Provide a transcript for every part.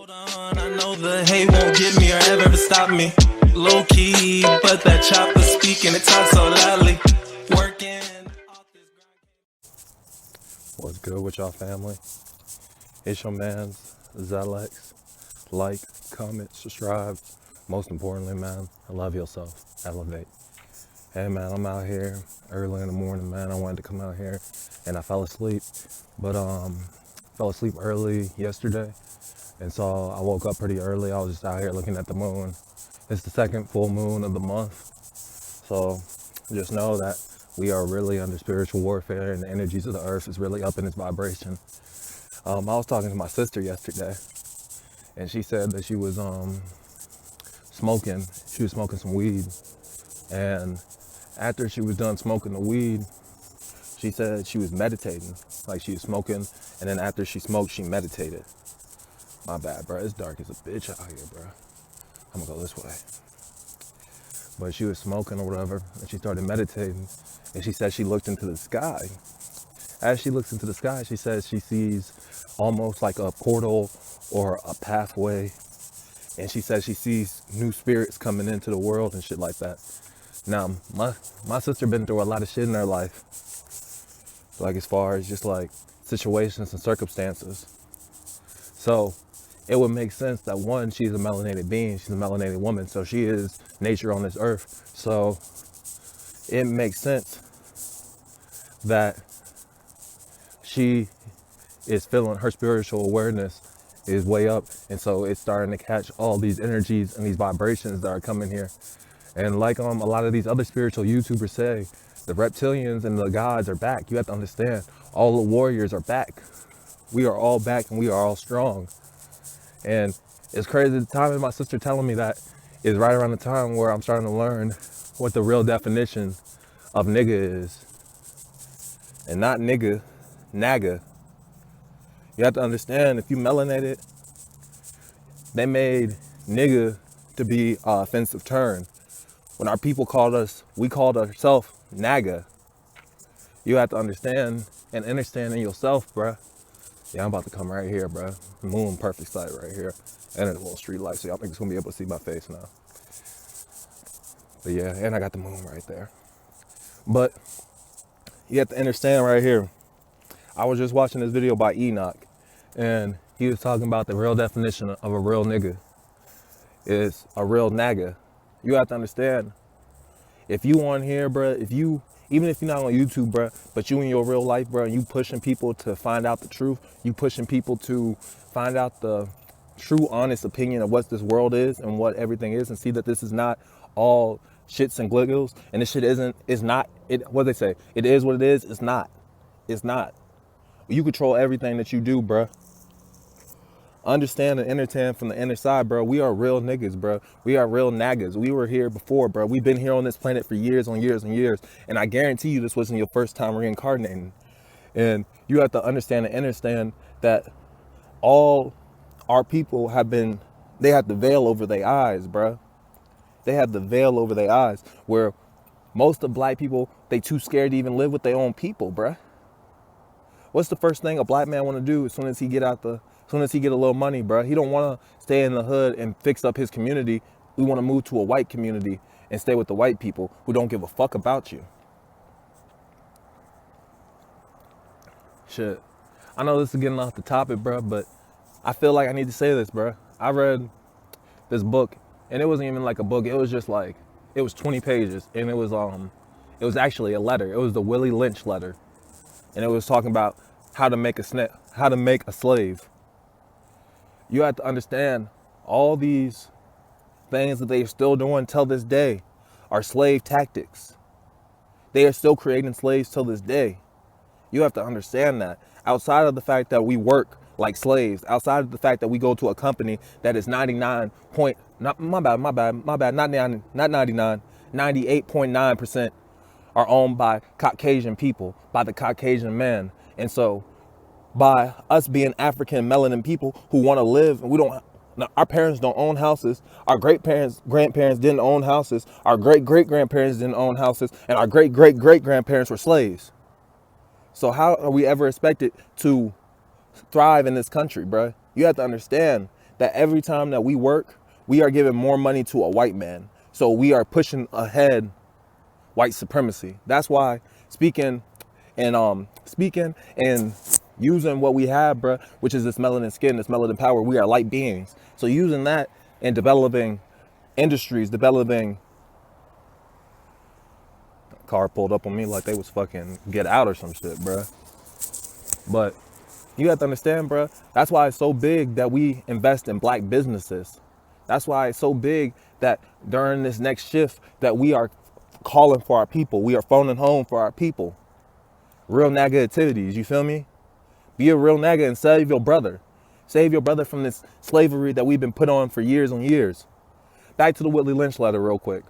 Hold on, I know the hate won't get me or ever stop me. Low key, but that chopper speaking, it talks so loudly. Working. What's good with y'all, family? It's your man, ZELX. Like, comment, subscribe. Most importantly, man, love yourself. Elevate. Hey, man, I'm out here early in the morning, man. I wanted to come out here, and I fell asleep. But fell asleep early yesterday, and so I woke up pretty early. I was just out here looking at the moon. It's the second full moon of the month, so just know that we are really under spiritual warfare, and the energies of the earth is really up in its vibration. I was talking to my sister yesterday, and she said that she was smoking. She was smoking some weed, and after she was done smoking the weed, she said she was meditating. Like, she was smoking, and then after she smoked, she meditated. My bad, bro. It's dark as a bitch out here, bro. I'm gonna go this way. But she was smoking or whatever, and she started meditating, and she said she looked into the sky. As she looks into the sky, she says she sees almost like a portal or a pathway, and she says she sees new spirits coming into the world and shit like that. Now, my sister been through a lot of shit in her life, like as far as just like situations and circumstances. So it would make sense that, one, she's a melanated being, she's a melanated woman, so she is nature on this earth. So it makes sense that she is feeling, her spiritual awareness is way up, and so it's starting to catch all these energies and these vibrations that are coming here. And like a lot of these other spiritual YouTubers say, the reptilians and the gods are back. You have to understand, all the warriors are back. We are all back, and we are all strong. And it's crazy, the time of my sister telling me that is right around the time where I'm starting to learn what the real definition of nigga is. And not nigga, NAGGA. You have to understand, if you melanated, they made nigga to be an offensive term. When our people called us, we called ourselves NAGGA. You have to understand and understand in yourself, bruh. Yeah, I'm about to come right here, bruh. Moon, perfect sight right here. And a little street light, so y'all think it's gonna be able to see my face now. But yeah, and I got the moon right there. But you have to understand right here, I was just watching this video by Enoch, and he was talking about the real definition of a real nigga is a real NAGGA. You have to understand, if you on here, bruh, even if you're not on YouTube, bruh, but you in your real life, bruh, and you pushing people to find out the truth, you pushing people to find out the true, honest opinion of what this world is and what everything is, and see that this is not all shits and gliggles, and this shit what they say, it is what it is, it's not. You control everything that you do, bruh. Understand and entertain from the inner side, bro. We are real niggas, bro. We are real NAGGAs. We were here before, bro. We've been here on this planet for years on years and years. And I guarantee you this wasn't your first time reincarnating. And you have to understand and understand that all our people they have the veil over their eyes, bro. They have the veil over their eyes, where most of black people, they too scared to even live with their own people, bro. What's the first thing a black man want to do as soon as he get a little money, bro? He don't want to stay in the hood and fix up his community. We want to move to a white community and stay with the white people who don't give a fuck about you. Shit. I know this is getting off the topic, bro, but I feel like I need to say this, bro. I read this book, and it wasn't even like a book. It was just like, it was 20 pages, and it was actually a letter. It was the Willie Lynch letter, and it was talking about how to make a slave. You have to understand, all these things that they're still doing till this day are slave tactics. They are still creating slaves till this day. You have to understand that. Outside of the fact that we work like slaves, outside of the fact that we go to a company that is 98.9% are owned by Caucasian people, by the Caucasian man. And so by us being African melanin people who want to live, and our parents don't own houses, our grandparents didn't own houses, our great-great-grandparents didn't own houses, and our great-great-great-grandparents were slaves. So how are we ever expected to thrive in this country, bruh? You have to understand that every time that we work, we are giving more money to a white man. So we are pushing ahead white supremacy. That's why speaking and using what we have, bruh, which is this melanin skin, this melanin power, we are light beings. So using that and developing industries, developing car pulled up on me like they was fucking Get Out or some shit, bruh. But you have to understand, bruh, that's why it's so big that we invest in black businesses. That's why it's so big that during this next shift that we are calling for our people. We are phoning home for our people. Real NAGGA activities, you feel me? Be a real NAGGA and save your brother. Save your brother from this slavery that we've been put on for years and years. Back to the Willie Lynch letter real quick.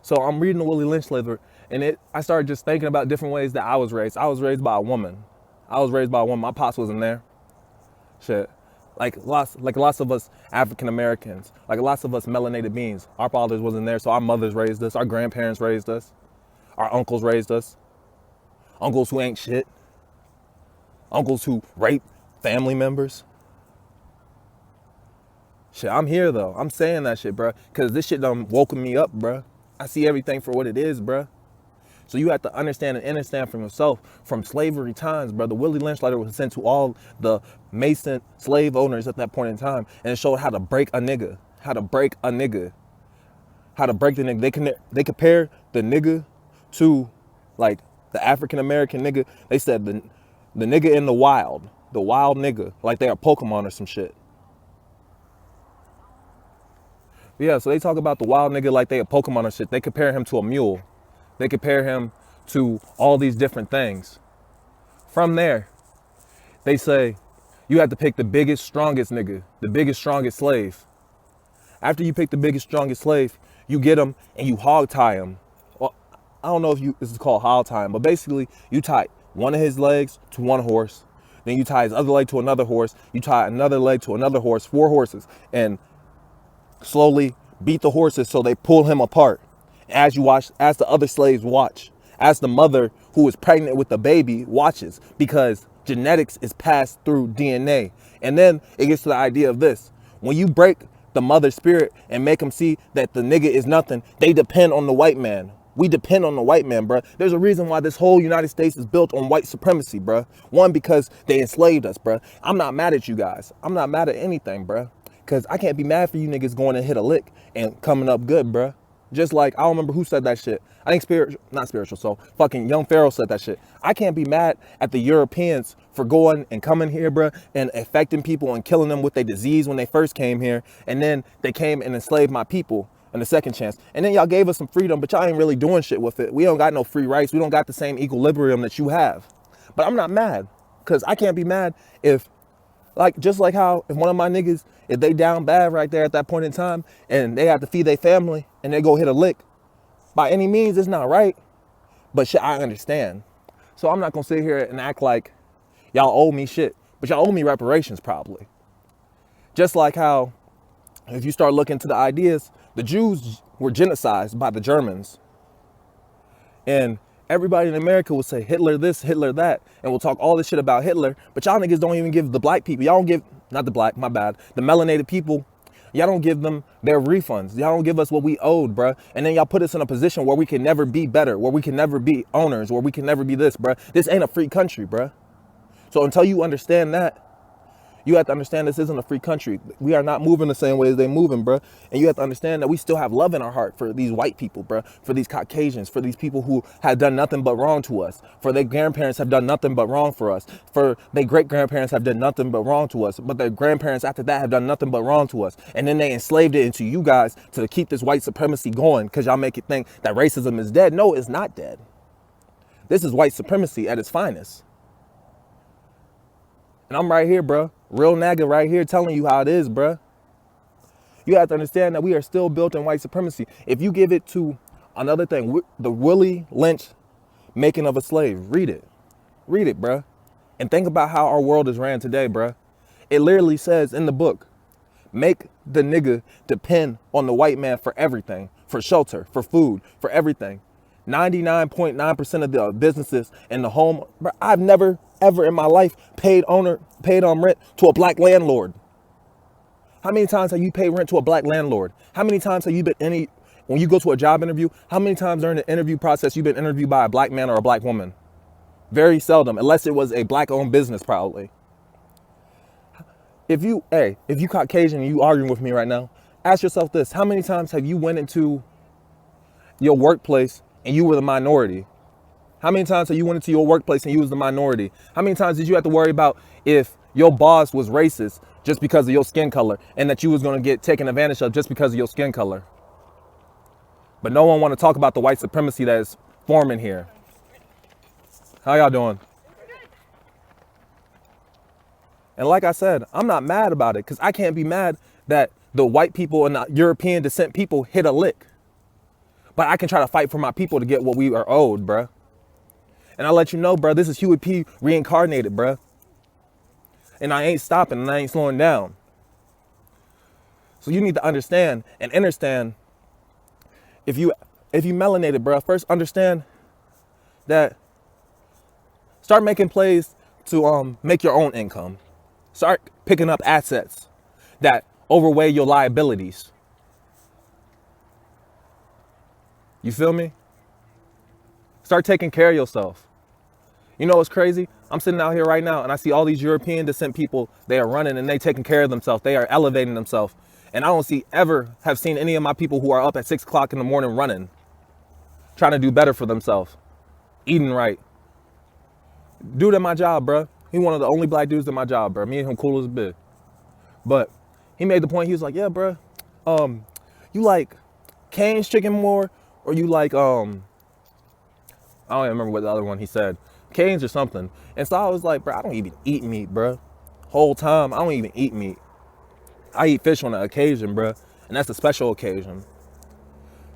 So I'm reading the Willie Lynch letter, and I started just thinking about different ways that I was raised. I was raised by a woman. My pops wasn't there. Shit. Like lots of us African Americans, like lots of us melanated beings, our fathers wasn't there, so our mothers raised us, our grandparents raised us, our uncles raised us, uncles who ain't shit, uncles who rape family members. Shit, I'm here though. I'm saying that shit, bruh, because this shit done woken me up, bruh. I see everything for what it is, bruh. So you have to understand and understand from yourself from slavery times, bro. The Willie Lynch letter was sent to all the Mason slave owners at that point in time, and it showed how to break a nigga, how to break the nigga. They compare the nigga to like the African American nigga. They said the nigga in the wild nigga, like they are Pokemon or some shit. Yeah, so they talk about the wild nigga like they a Pokemon or shit. They compare him to a mule. They compare him to all these different things. From there, they say, you have to pick the biggest, strongest nigga, the biggest, strongest slave. After you pick the biggest, strongest slave, you get him and you hog tie him. Well, I don't know if this is called hog tie him, but basically you tie one of his legs to one horse, then you tie his other leg to another horse, you tie another leg to another horse, 4 horses, and slowly beat the horses so they pull him apart. As you watch, as the other slaves watch, as the mother who is pregnant with the baby watches, because genetics is passed through DNA. And then it gets to the idea of this. When you break the mother spirit and make them see that the nigga is nothing, they depend on the white man. We depend on the white man, bruh. There's a reason why this whole United States is built on white supremacy, bruh. One, because they enslaved us, bruh. I'm not mad at you guys. I'm not mad at anything, bruh. Because I can't be mad for you niggas going to hit a lick and coming up good, bruh. Just like, I don't remember who said that shit. I think not spiritual, so fucking young Pharaoh said that shit. I can't be mad at the Europeans for going and coming here, bruh, and affecting people and killing them with their disease when they first came here. And then they came and enslaved my people in the second chance. And then y'all gave us some freedom, but y'all ain't really doing shit with it. We don't got no free rights. We don't got the same equilibrium that you have. But I'm not mad, because I can't be mad if, like, just like how if one of my niggas, if they down bad right there at that point in time and they have to feed their family and they go hit a lick, by any means, it's not right. But shit, I understand. So I'm not gonna sit here and act like y'all owe me shit, but y'all owe me reparations probably. Just like how, if you start looking to the ideas, the Jews were genocided by the Germans. And everybody in America will say Hitler this, Hitler that, and we'll talk all this shit about Hitler, but y'all niggas don't even give the black people, y'all don't give, not the black, my bad, the melanated people, y'all don't give them their refunds. Y'all don't give us what we owed, bruh. And then y'all put us in a position where we can never be better, where we can never be owners, where we can never be this, bruh. This ain't a free country, bruh. So until you understand that, you have to understand this isn't a free country. We are not moving the same way as they moving, bruh. And you have to understand that we still have love in our heart for these white people, bruh. For these Caucasians, for these people who have done nothing but wrong to us. For their grandparents have done nothing but wrong for us. For their great-grandparents have done nothing but wrong to us. But their grandparents after that have done nothing but wrong to us. And then they enslaved it into you guys to keep this white supremacy going, because y'all make it think that racism is dead. No, it's not dead. This is white supremacy at its finest. And I'm right here, bruh. Real NAGGA right here telling you how it is, bruh. You have to understand that we are still built in white supremacy. If you give it to another thing, the Willie Lynch making of a slave, read it. Read it, bruh. And think about how our world is ran today, bruh. It literally says in the book, make the nigga depend on the white man for everything, for shelter, for food, for everything. 99.9% of the businesses in the home, bruh, I've never ever in my life paid rent to a black landlord. How many times have you paid rent to a black landlord? How many times have you been when you go to a job interview, how many times during the interview process you've been interviewed by a black man or a black woman? Very seldom, unless it was a black-owned business, probably. If you Caucasian and you arguing with me right now, ask yourself this: how many times have you went into your workplace and you were the minority? How many times have you went into your workplace and you was the minority? How many times did you have to worry about if your boss was racist just because of your skin color and that you was going to get taken advantage of just because of your skin color? But no one want to talk about the white supremacy that is forming here. How y'all doing? And like I said, I'm not mad about it because I can't be mad that the white people and the European descent people hit a lick. But I can try to fight for my people to get what we are owed, bruh. And I'll let you know, bruh, this is Huey P reincarnated, bruh. And I ain't stopping and I ain't slowing down. So you need to understand and understand, if you melanated, bruh, first understand that start making plays to make your own income. Start picking up assets that overweigh your liabilities. You feel me? Start taking care of yourself. You know what's crazy? I'm sitting out here right now and I see all these European descent people. They are running and they taking care of themselves. They are elevating themselves. And I don't have seen any of my people who are up at 6 o'clock in the morning running, trying to do better for themselves, eating right. Dude at my job, bro. He one of the only black dudes at my job, bro. Me and him cool as a bit. But he made the point. He was like, yeah, bro. You like Cane's chicken more, or you like I don't even remember what the other one he said. Cane's or something. And so I was like, bro, I don't even eat meat, bro. Whole time, I don't even eat meat. I eat fish on an occasion, bro. And that's a special occasion.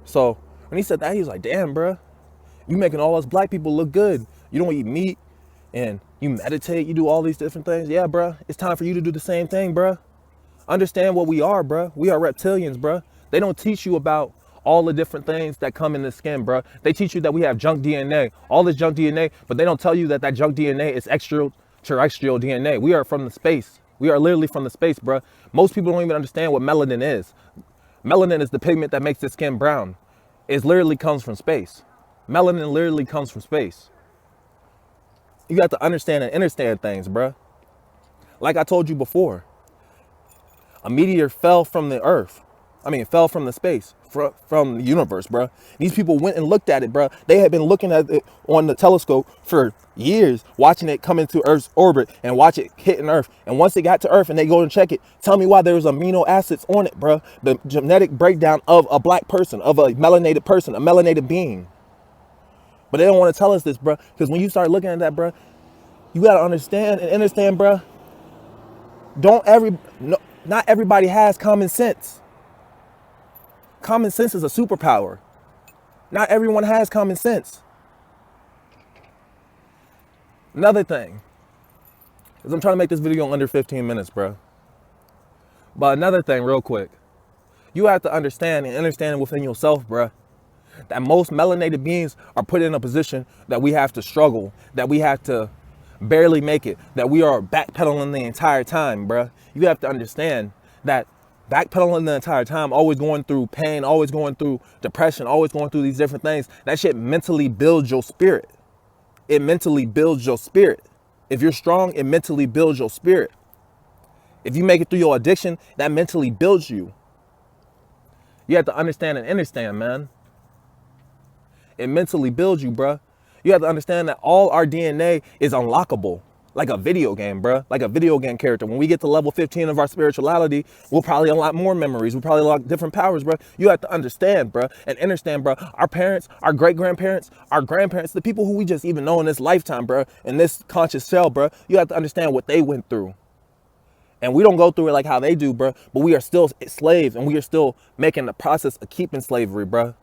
So when he said that, he was like, damn, bro. You making all us black people look good. You don't eat meat and you meditate. You do all these different things. Yeah, bro. It's time for you to do the same thing, bro. Understand what we are, bro. We are reptilians, bro. They don't teach you about all the different things that come in the skin, bro. They teach you that we have junk DNA, all this junk DNA, but they don't tell you that that junk DNA is extraterrestrial DNA. We are from the space. We are literally from the space, bro. Most people don't even understand what melanin is. Melanin is the pigment that makes the skin brown. It literally comes from space. Melanin literally comes from space. You got to understand and understand things, bro. Like I told you before, a meteor fell from the earth. Fell from the space, from the universe, bro. These people went and looked at it, bro. They had been looking at it on the telescope for years, watching it come into Earth's orbit and watch it hitting Earth. And once it got to Earth and they go and check it, tell me why there was amino acids on it, bro. The genetic breakdown of a black person, of a melanated person, a melanated being. But they don't want to tell us this, bro. Because when you start looking at that, bro, you got to understand, bro. Not everybody has common sense. Common sense is a superpower. Not everyone has common sense. Another thing is I'm trying to make this video under 15 minutes, bro. But another thing real quick, you have to understand within yourself, bro, that most melanated beings are put in a position that we have to struggle, that we have to barely make it, that we are backpedaling the entire time, bro. You have to understand that backpedaling the entire time, always going through pain, always going through depression, always going through these different things, that shit mentally builds your spirit. It mentally builds your spirit. If you're strong, it mentally builds your spirit. If you make it through your addiction, that mentally builds you. You have to understand, man. It mentally builds you, bruh. You have to understand that all our DNA is unlockable. Like a video game, bruh. Like a video game character. When we get to level 15 of our spirituality, we'll probably unlock more memories. We'll probably unlock different powers, bruh. You have to understand, bruh. And understand, bruh. Our parents, our great-grandparents, our grandparents, the people who we just even know in this lifetime, bruh, in this conscious shell, bruh. You have to understand what they went through. And we don't go through it like how they do, bruh. But we are still slaves, and we are still making the process of keeping slavery, bruh.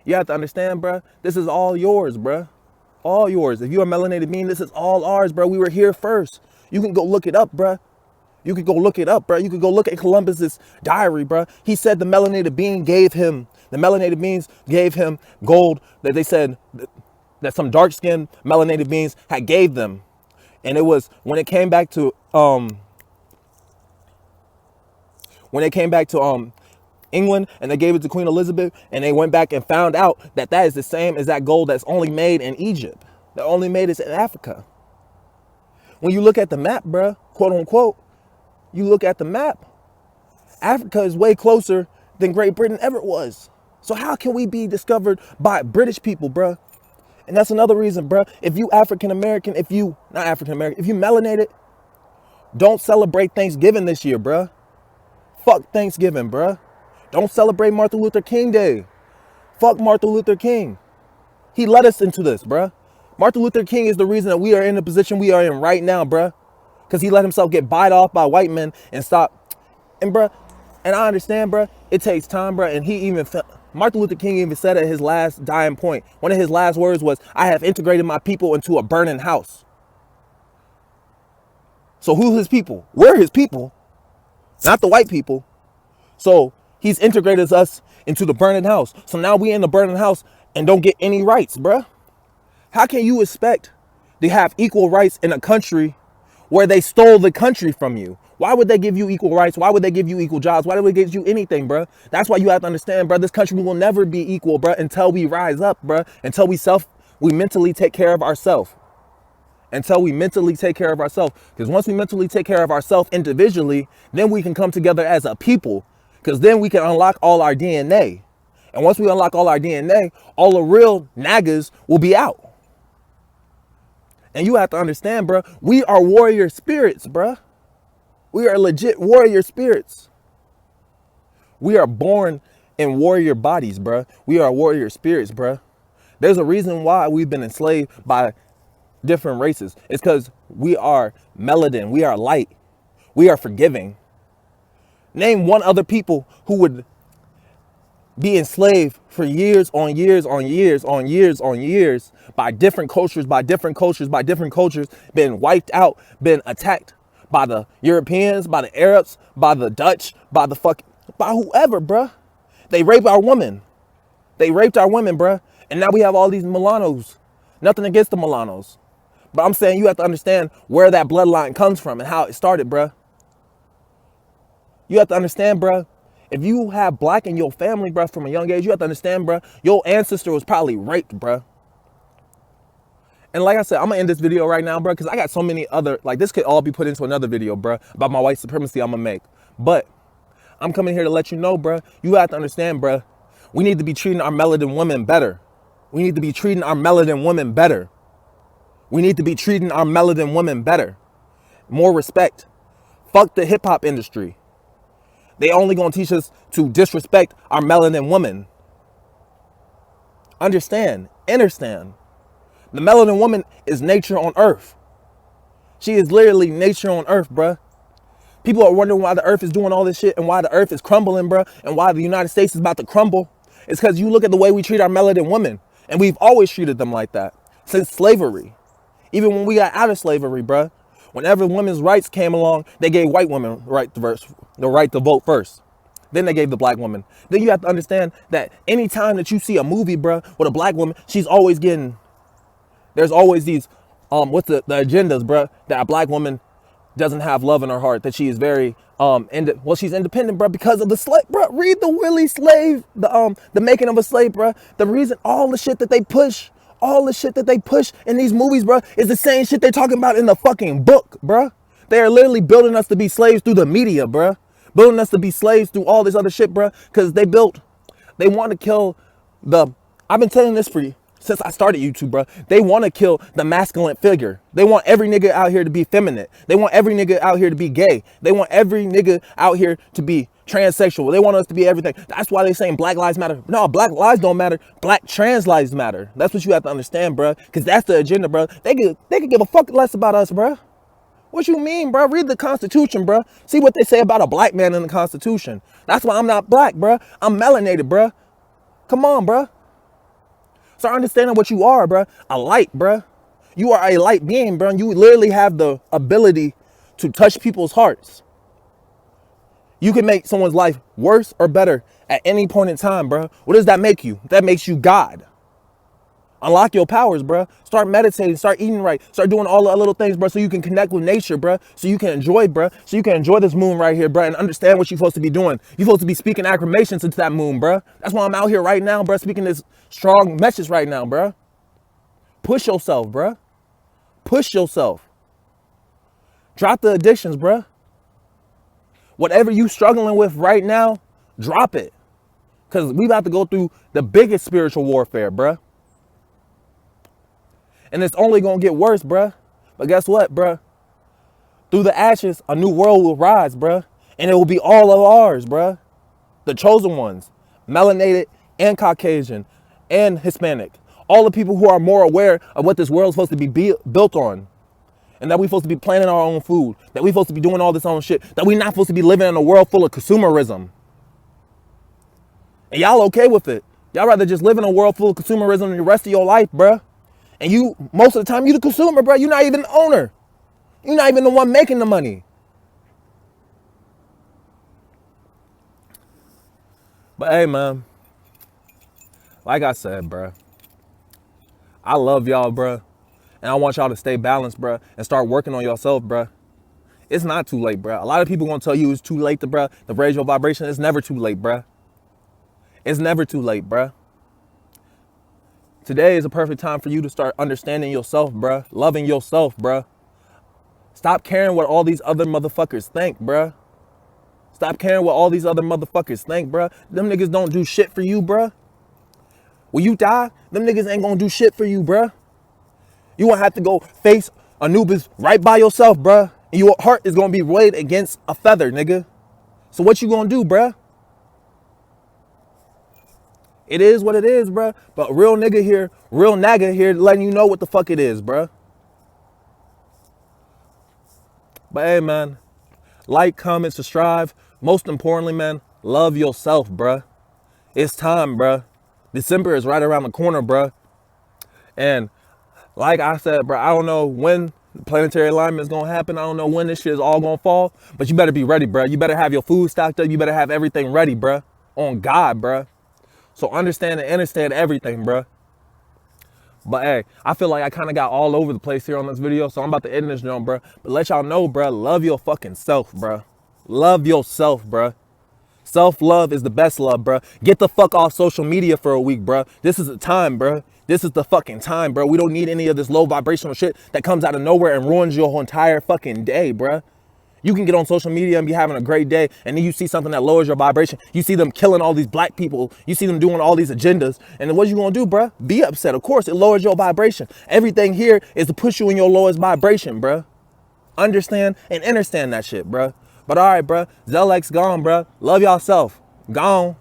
You have to understand, bruh. This is all yours, bruh. All yours. If you're a melanated being, this is all ours, bro. We were here first. You can go look it up, bro. You can go look it up, bro. You can go look at Columbus's diary, bro. He said the melanated beings gave him gold that they said that some dark-skinned melanated beings had gave them. And it was when it came back to when they came back to England and they gave it to Queen Elizabeth, and they went back and found out that that is the same as that gold that's only made in Egypt, that only made it in Africa. When you look at the map, bruh, quote unquote, you look at the map, Africa is way closer than Great Britain ever was. So how can we be discovered by British people, bruh? And that's another reason, bruh. If you African American, if you not African American, if you melanated, don't celebrate Thanksgiving this year, bruh. Fuck Thanksgiving, bruh. Don't celebrate Martin Luther King Day. Fuck Martin Luther King. He led us into this, bruh. Martin Luther King is the reason that we are in the position we are in right now, bruh. Because he let himself get bite off by white men and stop. And bruh, and I understand, bruh, it takes time, bruh. And he even, Martin Luther King even said at his last dying point, one of his last words was, I have integrated my people into a burning house. So who's his people? We're his people, not the white people. So he's integrated us into the burning house. So now we in the burning house and don't get any rights, bruh. How can you expect to have equal rights in a country where they stole the country from you? Why would they give you equal rights? Why would they give you equal jobs? Why would they give you anything, bruh? That's why you have to understand, bruh, this country will never be equal, bruh, until we rise up, bruh, until we mentally take care of ourselves. Until we mentally take care of ourselves. Because once we mentally take care of ourselves individually, then we can come together as a people. Because then we can unlock all our DNA. And once we unlock all our DNA, all the real NAGGAs will be out. And you have to understand, bro, we are warrior spirits, bro. We are legit warrior spirits. We are born in warrior bodies, bro. We are warrior spirits, bro. There's a reason why we've been enslaved by different races. It's because we are melanin. We are light. We are forgiving. Name one other people who would be enslaved for years on years on years on years on years by different cultures, been wiped out, been attacked by the Europeans, by the Arabs, by the Dutch, by whoever, bruh. They raped our women. Bruh. And now we have all these Milanos. Nothing against the Milanos. But I'm saying you have to understand where that bloodline comes from and how it started, bruh. You have to understand, bruh. If you have black in your family, bruh, from a young age, you have to understand, bruh, your ancestor was probably raped, bruh. And like I said, I'm going to end this video right now, bruh, because I got so many other, like, this could all be put into another video, bruh, about my white supremacy I'm going to make. But I'm coming here to let you know, bruh, you have to understand, bruh, we need to be treating our melanin women better. We need to be treating our melanin women better. We need to be treating our melanin women better. More respect. Fuck the hip-hop industry. They only gonna teach us to disrespect our melanin woman. Understand. The melanin woman is nature on earth. She is literally nature on earth, bruh. People are wondering why the earth is doing all this shit and why the earth is crumbling, bruh, and why the United States is about to crumble. It's because you look at the way we treat our melanin women, and we've always treated them like that since slavery. Even when we got out of slavery, bruh. Whenever women's rights came along, they gave white women the right to vote first. Then they gave the black woman. Then you have to understand that anytime that you see a movie, bruh, with a black woman, she's always getting, there's always these, what's the agendas, bruh, that a black woman doesn't have love in her heart, that she is very, she's independent, bruh, because of the slave, bruh. Read the Willie Slave, the making of a slave, bruh. The reason all the shit that they push, in these movies, bruh, is the same shit they're talking about in the fucking book, bruh. They are literally building us to be slaves through the media, bruh. Building us to be slaves through all this other shit, bruh. Because they want to kill I've been telling this since I started YouTube, bruh. They want to kill the masculine figure. They want every nigga out here to be feminine. They want every nigga out here to be gay. They want every nigga out here to be transsexual. They want us to be everything. That's why they saying Black Lives Matter. No, Black lives don't matter. Black trans lives matter. That's what you have to understand, bruh. Because that's the agenda, bruh. They could give a fuck less about us, bruh. What you mean, bruh? Read the Constitution, bruh. See what they say about a black man in the Constitution. That's why I'm not black, bruh. I'm melanated, bruh. Come on, bruh. Start understanding what you are, bruh. A light, bruh. You are a light being, bruh. You literally have the ability to touch people's hearts. You can make someone's life worse or better at any point in time, bruh. What does that make you? That makes you God. Unlock your powers, bruh. Start meditating, start eating right, start doing all the little things, bruh, so you can connect with nature, bruh. So you can enjoy, bruh. So you can enjoy this moon right here, bruh, and understand what you're supposed to be doing. You're supposed to be speaking affirmations into that moon, bruh. That's why I'm out here right now, bruh, speaking this strong message right now, bruh. Push yourself, bruh. Push yourself. Drop the addictions, bruh. Whatever you struggling with right now, drop it. Because we about to go through the biggest spiritual warfare, bruh. And it's only going to get worse, bruh. But guess what, bruh? Through the ashes, a new world will rise, bruh. And it will be all of ours, bruh. The chosen ones. Melanated and Caucasian and Hispanic. All the people who are more aware of what this world is supposed to be built on. And that we're supposed to be planting our own food. That we're supposed to be doing all this own shit. That we're not supposed to be living in a world full of consumerism. And y'all okay with it. Y'all rather just live in a world full of consumerism the rest of your life, bruh. And you, most of the time, you the consumer, bro. You're not even the owner. You're not even the one making the money. But hey, man. Like I said, bro. I love y'all, bro. And I want y'all to stay balanced, bro. And start working on yourself, bro. It's not too late, bro. A lot of people gonna tell you it's too late to raise your vibration. It's never too late, bro. It's never too late, bro. Today is a perfect time for you to start understanding yourself, bruh. Loving yourself, bruh. Stop caring what all these other motherfuckers think, bruh. Stop caring what all these other motherfuckers think, bruh. Them niggas don't do shit for you, bruh. When you die, them niggas ain't gonna do shit for you, bruh. You gonna have to go face Anubis right by yourself, bruh. And your heart is gonna be weighed against a feather, nigga. So what you gonna do, bruh? It is what it is, bruh. But real nigga here, real NAGGA here, letting you know what the fuck it is, bruh. But hey, man, like, comment, subscribe. Most importantly, man, love yourself, bruh. It's time, bruh. December is right around the corner, bruh. And like I said, bruh, I don't know when planetary alignment is gonna happen. I don't know when this shit is all gonna fall. But you better be ready, bruh. You better have your food stocked up. You better have everything ready, bruh. On God, bruh. So understand and understand everything, bruh. But hey, I feel like I kind of got all over the place here on this video, so I'm about to end this joint, bruh. But let y'all know, bruh, love your fucking self, bruh. Love yourself, bruh. Self-love is the best love, bruh. Get the fuck off social media for a week, bruh. This is the time, bruh. This is the fucking time, bruh. We don't need any of this low vibrational shit that comes out of nowhere and ruins your entire fucking day, bruh. You can get on social media and be having a great day, and then you see something that lowers your vibration. You see them killing all these black people. You see them doing all these agendas. And then what you gonna do, bruh? Be upset. Of course, it lowers your vibration. Everything here is to push you in your lowest vibration, bruh. Understand and understand that shit, bruh. But all right, bruh. ZELX gone, bruh. Love yourself. Gone.